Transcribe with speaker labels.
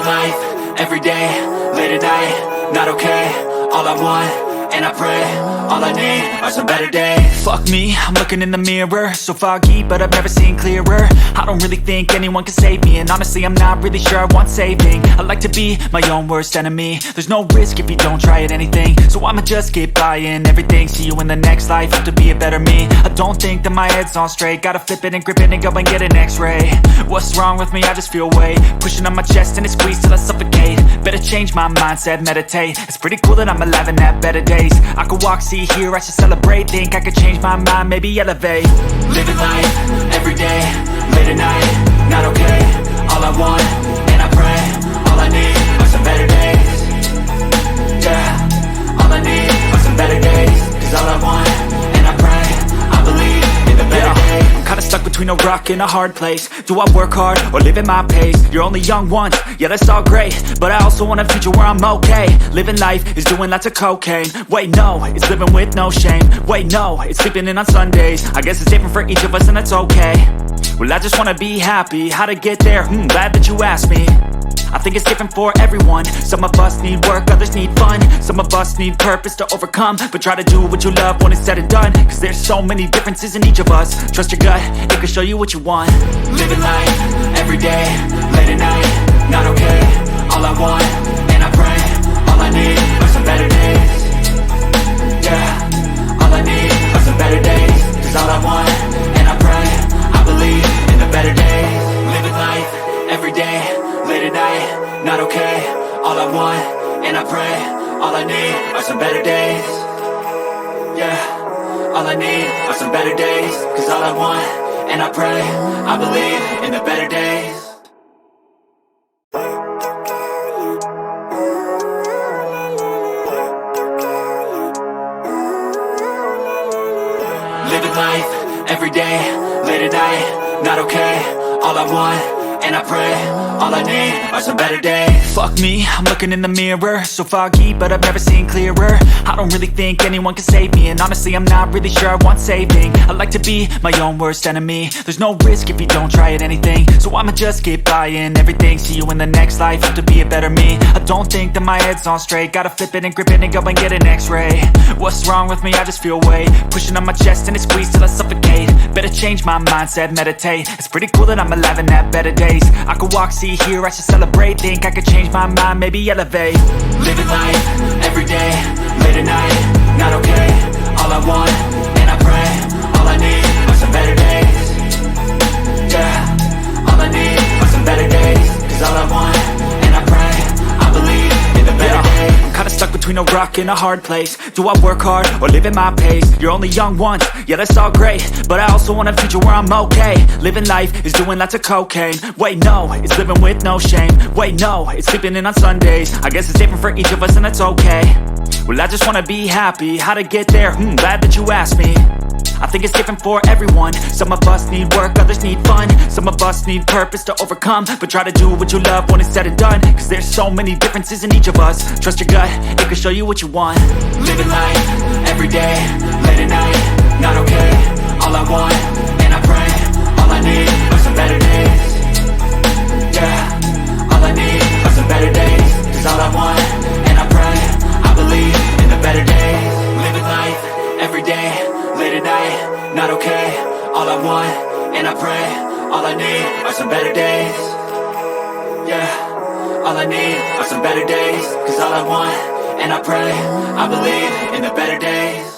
Speaker 1: life, every day, late at night, not okay. All I want, and I pray, all I need are some better days. Fuck me, I'm looking in the mirror, so foggy, but I've never seen clearer. I don't really think anyone can save me, and honestly I'm not really sure I want saving. I like to be my own worst enemy. There's no risk if you don't try at anything, so I'ma just keep buying everything. See you in the next life, have to be a better me. I don't think that my head's on straight, gotta flip it and grip it and go and get an x-ray. What's wrong with me? I just feel weight pushing on my chest and it squeezes till I suffocate. Better change my mindset, meditate. It's pretty cool that I'm alive and have better days. I could walk, see, hear, I should celebrate. Think I could change my mind, maybe elevate. Living life, every day, late at night, not okay. All I want, and I pray, all I need are some better days. Yeah, all I need are some better days. Cause all I want, and I pray, I believe in the better days. I'm kinda stuck between a rock and a hard place. Do I work hard or live at my pace? You're only young once, yeah that's all great, but I also want a future where I'm okay. Living life is doing lots of cocaine. Wait no, it's living with no shame. Wait no, it's sleeping in on Sundays. I guess it's different for each of us and that's okay. Well I just wanna be happy, how to get there? Glad that you asked me. I think it's different for everyone. Some of us need work, others need fun. Some of us need purpose to overcome. But try to do what you love when it's said and done. Cause there's so many differences in each of us. Trust your gut, it can show you what you want. Living life, every day, late at night, not okay. All I want, and I pray, all I need are some better days. Yeah, all I need are some better days. Cause all I want, and I pray, I believe in the better days. Living life, every day, late at night, not okay. All I want, and I pray, all I need are some better days. Yeah, all I need are some better days. Cause all I want, and I pray, I believe in the better days. Living life, every day, late at night, not okay. All I want, and I pray, all I need are some better days. Fuck me, I'm looking in the mirror, so foggy, but I've never seen clearer. I don't really think anyone can save me, and honestly I'm not really sure I want saving. I like to be my own worst enemy. There's no risk if you don't try at anything, so I'ma just keep buying everything. See you in the next life, have to be a better me. I don't think that my head's on straight, gotta flip it and grip it and go and get an x-ray. What's wrong with me? I just feel weight pushing on my chest and it squeezes till I suffocate. Better change my mindset, meditate. It's pretty cool that I'm alive and have better days. I could walk, see, hear, I should celebrate. Think I could change my mind, maybe elevate. Living life, every day, late at night, not okay. All I want, and I pray, all I need are some better days. Yeah, all I need are some better days. Cause all I want, and I pray, I believe in the better days. I'm kinda stuck between a rock and a hard place. Do I work hard or live at my pace? You're only young once, yeah that's all great, but I also want a future where I'm okay. Living life is doing lots of cocaine. Wait no, it's living with no shame. Wait no, it's sleeping in on Sundays. I guess it's different for each of us and that's okay. Well I just wanna be happy, how to get there? Glad that you asked me. I think it's different for everyone. Some of us need work, others need fun. Some of us need purpose to overcome. But try to do what you love when it's said and done. Cause there's so many differences in each of us. Trust your gut, it can show you what you want. Living life, every day, late at night, not okay. All I want, and I pray, all I need are some better days. Yeah, all I need are some better days. Cause all I want, and I pray, I believe in the better days. Living life, every day, late at night, not okay. All I want, and I pray, all I need are some better days. Yeah, all I need are some better days. Cause all I want, and I pray, I believe in the better days.